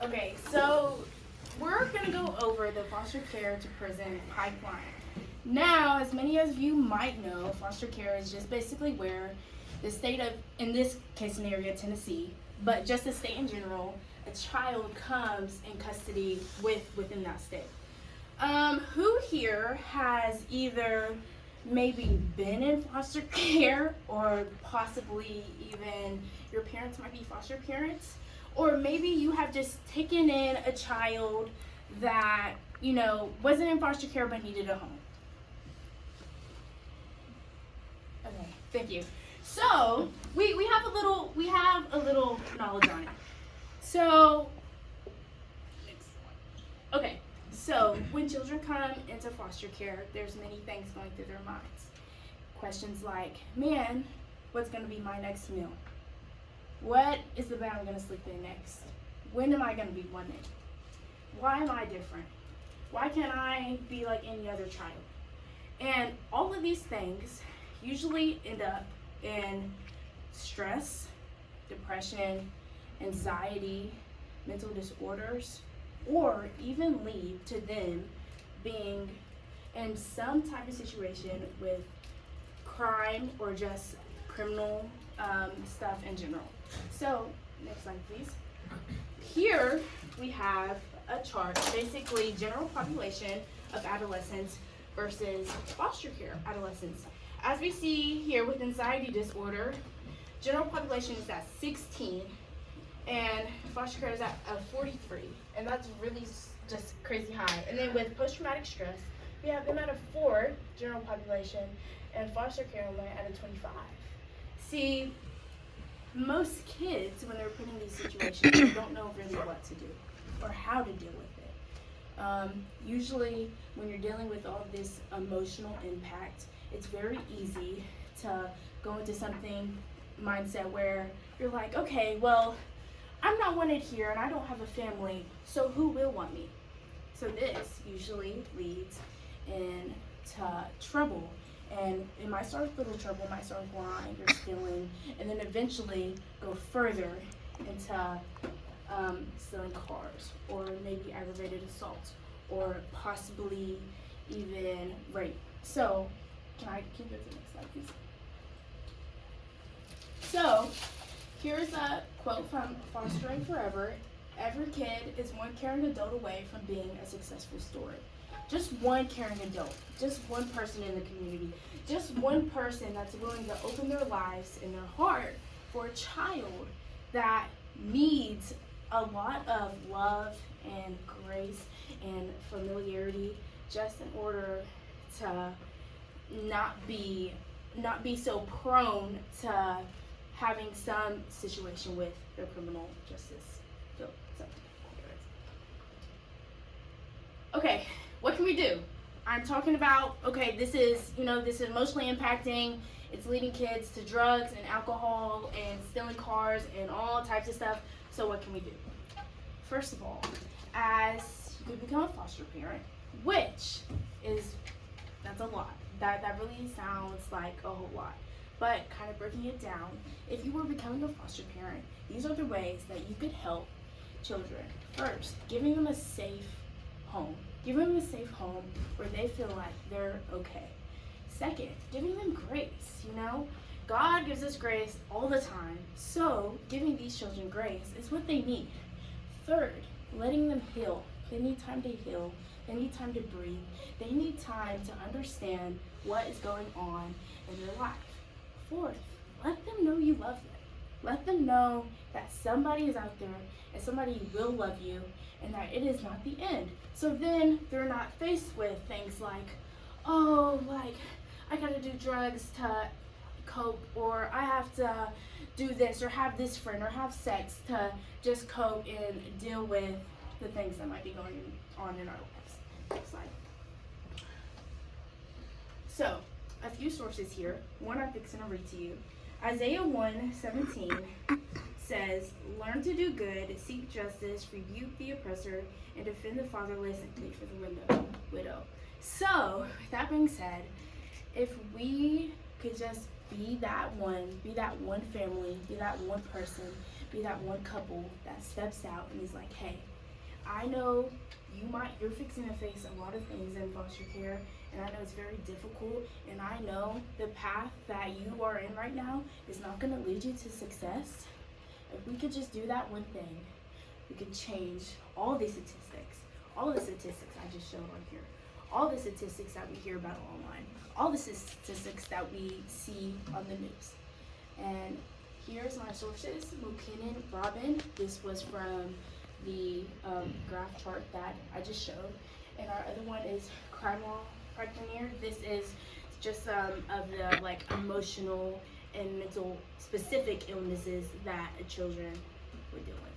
Okay, so we're gonna go over the foster care to prison pipeline. Now, as many of you might know, foster care is just basically where the state of, in this case scenario, Tennessee, but just the state in general, a child comes in custody within that state. Who here has either maybe been in foster care or possibly even your parents might be foster parents? Or maybe you have just taken in a child that, wasn't in foster care but needed a home. Okay, thank you. So we have a little knowledge on it. So okay, so when children come into foster care, there's many things going through their minds. Questions like, man, what's gonna be my next meal? What is the bed I'm gonna sleep in next? When am I gonna be wanted? Why am I different? Why can't I be like any other child? And all of these things usually end up in stress, depression, anxiety, mental disorders, or even lead to them being in some type of situation with crime or just criminal stuff in general. So, next slide please. Here we have a chart, basically general population of adolescents versus foster care adolescents. As we see here with anxiety disorder, general population is at 16 and foster care is at 43, and that's really just crazy high. And then with post-traumatic stress, we have them at a 4 general population and foster care only at a 25. See, most kids, when they're put in these situations, they don't know really what to do or how to deal with it. Usually, when you're dealing with all this emotional impact, it's very easy to go into something mindset where you're like, okay, well, I'm not wanted here and I don't have a family, so who will want me? So this usually leads into trouble. And it might start with little trouble, might start with lying or stealing, and then eventually go further into stealing cars, or maybe aggravated assault, or possibly even rape. So, can you go to the next slide, please? So, here's a quote from Fostering Forever. Every kid is one caring adult away from being a successful story. Just one caring adult, just one person in the community, just one person that's willing to open their lives and their heart for a child that needs a lot of love and grace and familiarity, just in order to not be so prone to having some situation with their criminal justice. Okay, what can we do? I'm talking about, okay, this is emotionally impacting. It's leading kids to drugs and alcohol and stealing cars and all types of stuff. So what can we do? First of all, as you become a foster parent, which is, that's a lot. That really sounds like a whole lot. But kind of breaking it down, if you were becoming a foster parent, these are the ways that you could help children. First, giving them a safe home. Giving them a safe home where they feel like they're okay. Second, giving them grace, God gives us grace all the time, so giving these children grace is what they need. Third, letting them heal. They need time to heal. They need time to breathe. They need time to understand what is going on in their life. Fourth, let them know you love them. Let them know that somebody is out there and somebody will love you and that it is not the end. So then they're not faced with things like, oh, like I gotta do drugs to cope, or I have to do this or have this friend or have sex to just cope and deal with the things that might be going on in our lives. Next slide. So, a few sources here. One I'm fixing to read to you. Isaiah 1:17 says, learn to do good, seek justice, rebuke the oppressor, and defend the fatherless and plead for the widow. So, with that being said, if we could just be that one family, be that one person, be that one couple that steps out and is like, hey, I know you're fixing to face a lot of things in foster care, and I know it's very difficult, and I know the path that you are in right now is not going to lead you to success. If we could just do that one thing, we could change all the statistics I just showed on here, all the statistics that we hear about online, all the statistics that we see on the news. And here's my sources: McKinnon, Robin. This was from the graph chart that I just showed. And our other one is Cromwell Pioneer. This is just of the like emotional and mental specific illnesses that children would deal with.